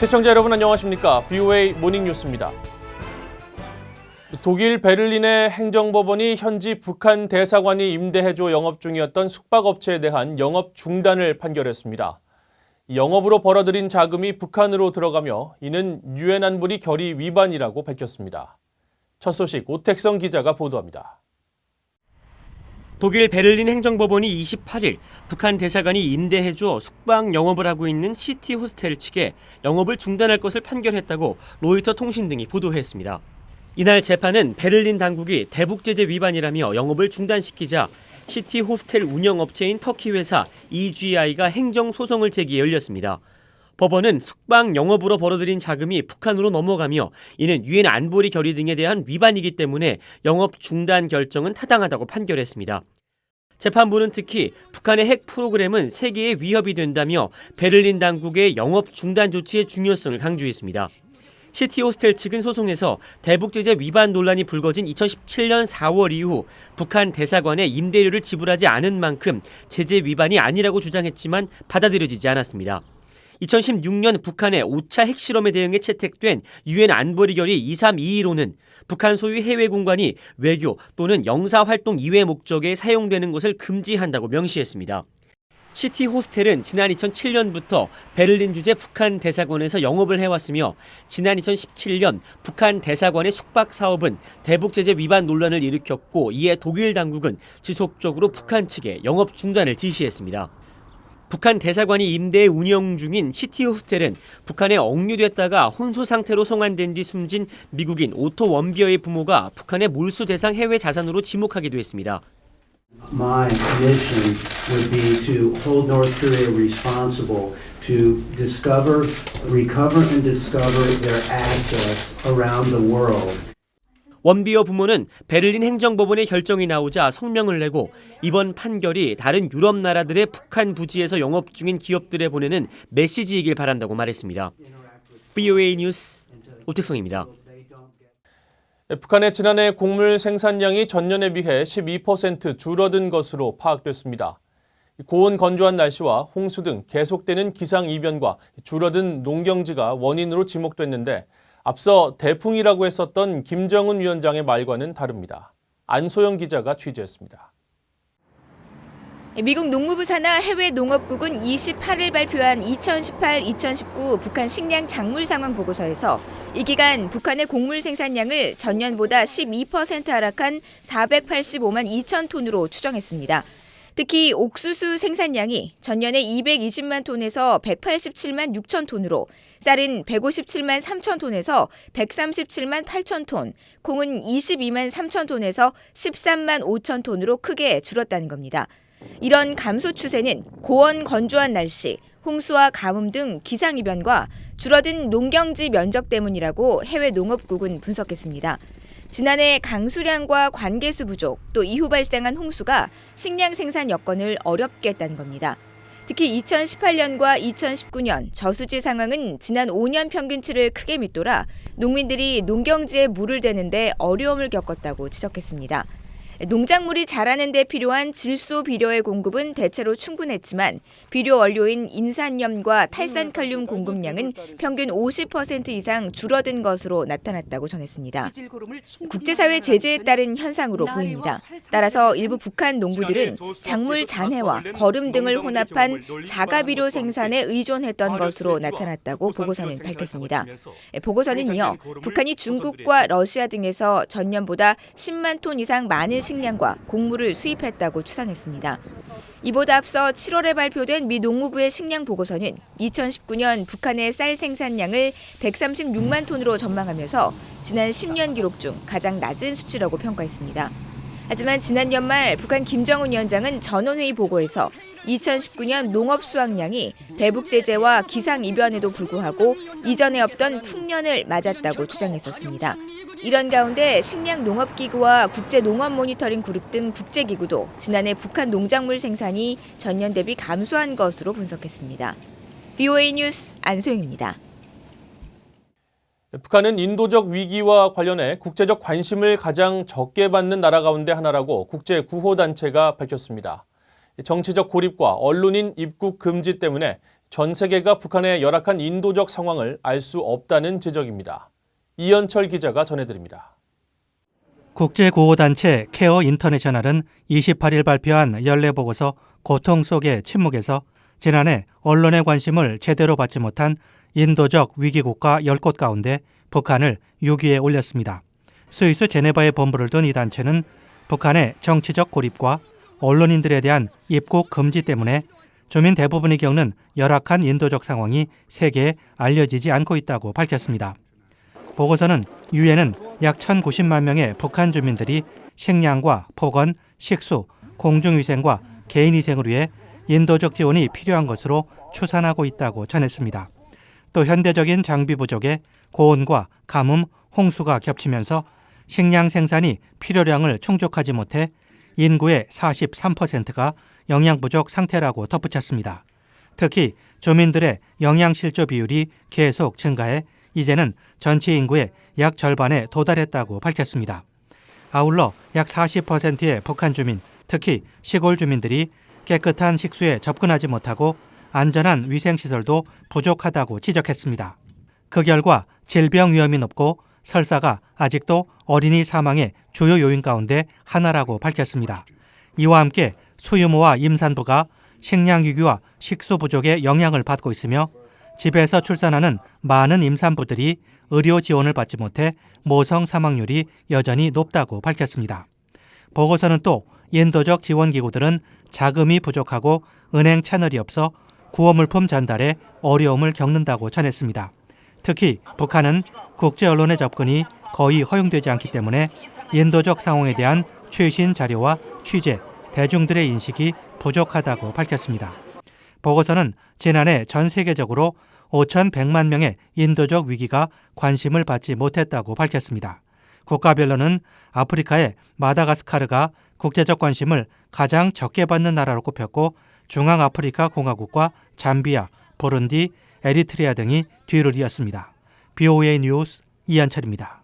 시청자 여러분 안녕하십니까? VOA 모닝뉴스입니다. 독일 베를린의 행정법원이 현지 북한 대사관이 임대해줘 영업 중이었던 숙박업체에 대한 영업 중단을 판결했습니다. 영업으로 벌어들인 자금이 북한으로 들어가며 이는 유엔 안보리 결의 위반이라고 밝혔습니다. 첫 소식 오택성 기자가 보도합니다. 독일 베를린 행정법원이 28일 북한 대사관이 임대해줘 숙박 영업을 하고 있는 시티 호스텔 측에 영업을 중단할 것을 판결했다고 로이터 통신 등이 보도했습니다. 이날 재판은 베를린 당국이 대북 제재 위반이라며 영업을 중단시키자 시티 호스텔 운영업체인 터키 회사 EGI가 행정소송을 제기해 열렸습니다. 법원은 숙박 영업으로 벌어들인 자금이 북한으로 넘어가며 이는 유엔 안보리 결의 등에 대한 위반이기 때문에 영업 중단 결정은 타당하다고 판결했습니다. 재판부는 특히 북한의 핵 프로그램은 세계에 위협이 된다며 베를린 당국의 영업 중단 조치의 중요성을 강조했습니다. 시티 호스텔 측은 소송에서 대북 제재 위반 논란이 불거진 2017년 4월 이후 북한 대사관에 임대료를 지불하지 않은 만큼 제재 위반이 아니라고 주장했지만 받아들여지지 않았습니다. 2016년 북한의 5차 핵실험에 대응해 채택된 유엔 안보리 결의 2322호는 북한 소유 해외 공간이 외교 또는 영사활동 이외 목적에 사용되는 것을 금지한다고 명시했습니다. 시티 호스텔은 지난 2007년부터 베를린 주재 북한 대사관에서 영업을 해왔으며 지난 2017년 북한 대사관의 숙박 사업은 대북 제재 위반 논란을 일으켰고 이에 독일 당국은 지속적으로 북한 측에 영업 중단을 지시했습니다. 북한 대사관이 임대 운영 중인 시티 호스텔은 북한에 억류됐다가 혼수 상태로 송환된 뒤 숨진 미국인 오토 원비어의 부모가 북한의 몰수 대상 해외 자산으로 지목하기도 했습니다. My mission would be to hold North Korea responsible to recover and discover their assets around the world. 원비어 부모는 베를린 행정법원의 결정이 나오자 성명을 내고 이번 판결이 다른 유럽 나라들의 북한 부지에서 영업 중인 기업들에 보내는 메시지이길 바란다고 말했습니다. VOA 뉴스 오택성입니다. 북한의 지난해 곡물 생산량이 전년에 비해 12% 줄어든 것으로 파악됐습니다. 고온 건조한 날씨와 홍수 등 계속되는 기상이변과 줄어든 농경지가 원인으로 지목됐는데 앞서 대풍이라고 했었던 김정은 위원장의 말과는 다릅니다. 안소영 기자가 취재했습니다. 미국 농무부 산하 해외 농업국은 28일 발표한 2018-2019 북한 식량 작물 상황 보고서에서 이 기간 북한의 곡물 생산량을 전년보다 12% 하락한 485만 2천 톤으로 추정했습니다. 특히 옥수수 생산량이 전년에 220만 톤에서 187만 6천 톤으로 쌀은 157만 3천 톤에서 137만 8천 톤, 콩은 22만 3천 톤에서 13만 5천 톤으로 크게 줄었다는 겁니다. 이런 감소 추세는 고온 건조한 날씨, 홍수와 가뭄 등 기상이변과 줄어든 농경지 면적 때문이라고 해외 농업국은 분석했습니다. 지난해 강수량과 관계수 부족, 또 이후 발생한 홍수가 식량 생산 여건을 어렵게 했다는 겁니다. 특히 2018년과 2019년 저수지 상황은 지난 5년 평균치를 크게 밑돌아 농민들이 농경지에 물을 대는데 어려움을 겪었다고 지적했습니다. 농작물이 자라는 데 필요한 질소 비료의 공급은 대체로 충분했지만 비료 원료인 인산염과 탈산칼륨 공급량은 평균 50% 이상 줄어든 것으로 나타났다고 전했습니다. 국제사회 제재에 따른 현상으로 보입니다. 따라서 일부 북한 농부들은 작물 잔해와 거름 등을 혼합한 자가비료 생산에 의존했던 것으로 나타났다고 보고서는 밝혔습니다. 보고서는 이어 북한이 중국과 러시아 등에서 전년보다 10만 톤 이상 많은 식량과 곡물을 수입했다고 추산했습니다. 이보다 앞서 7월에 발표된 미 농무부의 식량 보고서는 2019년 북한의 쌀 생산량을 136만 톤으로 전망하면서 지난 10년 기록 중 가장 낮은 수치라고 평가했습니다. 하지만 지난 연말 북한 김정은 위원장은 전원회의 보고에서 2019년 농업 수확량이 대북 제재와 기상 이변에도 불구하고 이전에 없던 풍년을 맞았다고 주장했었습니다. 이런 가운데 식량농업기구와 국제농업모니터링 그룹 등 국제기구도 지난해 북한 농작물 생산이 전년 대비 감소한 것으로 분석했습니다. VOA 뉴스 안소영입니다. 북한은 인도적 위기와 관련해 국제적 관심을 가장 적게 받는 나라 가운데 하나라고 국제구호단체가 밝혔습니다. 정치적 고립과 언론인 입국 금지 때문에 전 세계가 북한의 열악한 인도적 상황을 알 수 없다는 지적입니다. 이현철 기자가 전해드립니다. 국제구호단체 케어 인터내셔널은 28일 발표한 연례보고서 고통 속의 침묵에서 지난해 언론의 관심을 제대로 받지 못한 인도적 위기국가 10곳 가운데 북한을 6위에 올렸습니다. 스위스 제네바에 본부를 둔 이 단체는 북한의 정치적 고립과 언론인들에 대한 입국 금지 때문에 주민 대부분이 겪는 열악한 인도적 상황이 세계에 알려지지 않고 있다고 밝혔습니다. 보고서는 유엔은 약 1,090만 명의 북한 주민들이 식량과 보건, 식수, 공중위생과 개인위생을 위해 인도적 지원이 필요한 것으로 추산하고 있다고 전했습니다. 또 현대적인 장비 부족에 고온과 가뭄, 홍수가 겹치면서 식량 생산이 필요량을 충족하지 못해 인구의 43%가 영양 부족 상태라고 덧붙였습니다. 특히 주민들의 영양 실조 비율이 계속 증가해 이제는 전체 인구의 약 절반에 도달했다고 밝혔습니다. 아울러 약 40%의 북한 주민, 특히 시골 주민들이 깨끗한 식수에 접근하지 못하고 안전한 위생시설도 부족하다고 지적했습니다. 그 결과 질병 위험이 높고 설사가 아직도 어린이 사망의 주요 요인 가운데 하나라고 밝혔습니다. 이와 함께 수유모와 임산부가 식량 위기와 식수 부족의 영향을 받고 있으며 집에서 출산하는 많은 임산부들이 의료 지원을 받지 못해 모성 사망률이 여전히 높다고 밝혔습니다. 보고서는 또 인도적 지원기구들은 자금이 부족하고 은행 채널이 없어 구호물품 전달에 어려움을 겪는다고 전했습니다. 특히 북한은 국제 언론의 접근이 거의 허용되지 않기 때문에 인도적 상황에 대한 최신 자료와 취재, 대중들의 인식이 부족하다고 밝혔습니다. 보고서는 지난해 전 세계적으로 5,100만 명의 인도적 위기가 관심을 받지 못했다고 밝혔습니다. 국가별로는 아프리카의 마다가스카르가 국제적 관심을 가장 적게 받는 나라로 꼽혔고 중앙아프리카 공화국과 잠비아, 부룬디, 에리트리아 등이 뒤를 이었습니다. BOA 뉴스 이한철입니다.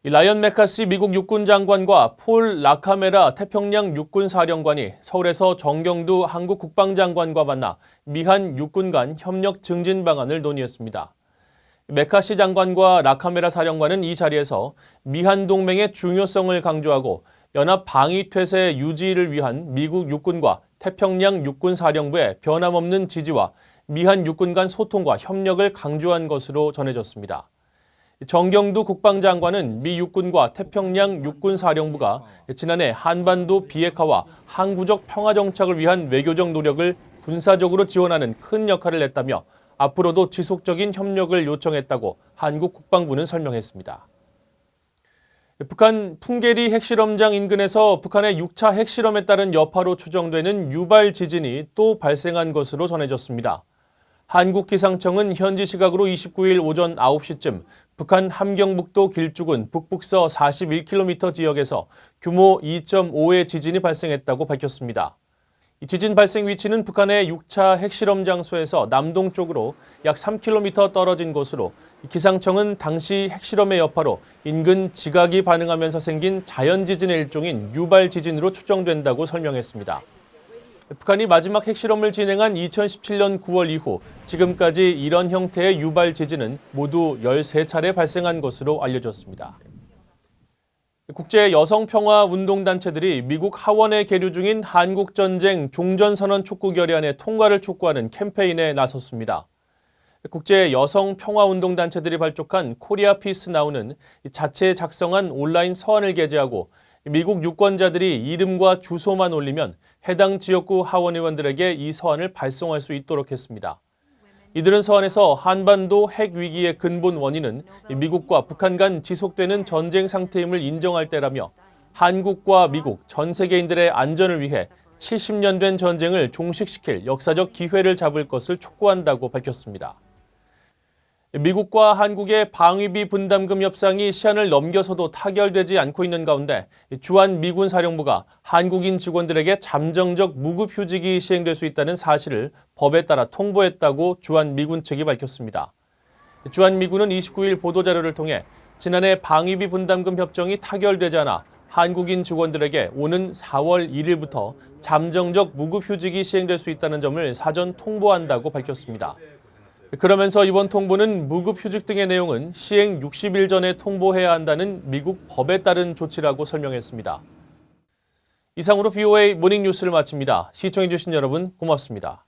라이언 맥카시 미국 육군 장관과 폴 라카메라 태평양 육군 사령관이 서울에서 정경두 한국 국방장관과 만나 미한 육군 간 협력 증진 방안을 논의했습니다. 맥카시 장관과 라카메라 사령관은 이 자리에서 미한 동맹의 중요성을 강조하고 연합 방위 태세 유지를 위한 미국 육군과 태평양 육군 사령부의 변함없는 지지와 미한 육군 간 소통과 협력을 강조한 것으로 전해졌습니다. 정경두 국방장관은 미 육군과 태평양 육군 사령부가 지난해 한반도 비핵화와 항구적 평화 정착을 위한 외교적 노력을 군사적으로 지원하는 큰 역할을 냈다며 앞으로도 지속적인 협력을 요청했다고 한국 국방부는 설명했습니다. 북한 풍계리 핵실험장 인근에서 북한의 6차 핵실험에 따른 여파로 추정되는 유발 지진이 또 발생한 것으로 전해졌습니다. 한국기상청은 현지 시각으로 29일 오전 9시쯤 북한 함경북도 길쭉은 북북서 41km 지역에서 규모 2.5의 지진이 발생했다고 밝혔습니다. 이 지진 발생 위치는 북한의 6차 핵실험 장소에서 남동쪽으로 약 3km 떨어진 곳으로 기상청은 당시 핵실험의 여파로 인근 지각이 반응하면서 생긴 자연지진의 일종인 유발 지진으로 추정된다고 설명했습니다. 북한이 마지막 핵실험을 진행한 2017년 9월 이후 지금까지 이런 형태의 유발 지진은 모두 13차례 발생한 것으로 알려졌습니다. 국제 여성평화운동단체들이 미국 하원에 계류 중인 한국전쟁 종전선언 촉구 결의안의 통과를 촉구하는 캠페인에 나섰습니다. 국제 여성평화운동단체들이 발족한 코리아 피스 나우는 자체 작성한 온라인 서한을 게재하고 미국 유권자들이 이름과 주소만 올리면 해당 지역구 하원의원들에게 이 서한을 발송할 수 있도록 했습니다. 이들은 서한에서 한반도 핵 위기의 근본 원인은 미국과 북한 간 지속되는 전쟁 상태임을 인정할 때라며 한국과 미국, 전 세계인들의 안전을 위해 70년 된 전쟁을 종식시킬 역사적 기회를 잡을 것을 촉구한다고 밝혔습니다. 미국과 한국의 방위비 분담금 협상이 시한을 넘겨서도 타결되지 않고 있는 가운데 주한 미군 사령부가 한국인 직원들에게 잠정적 무급휴직이 시행될 수 있다는 사실을 법에 따라 통보했다고 주한 미군 측이 밝혔습니다. 주한 미군은 29일 보도자료를 통해 지난해 방위비 분담금 협정이 타결되지 않아 한국인 직원들에게 오는 4월 1일부터 잠정적 무급휴직이 시행될 수 있다는 점을 사전 통보한다고 밝혔습니다. 그러면서 이번 통보는 무급휴직 등의 내용은 시행 60일 전에 통보해야 한다는 미국 법에 따른 조치라고 설명했습니다. 이상으로 VOA 모닝뉴스를 마칩니다. 시청해주신 여러분 고맙습니다.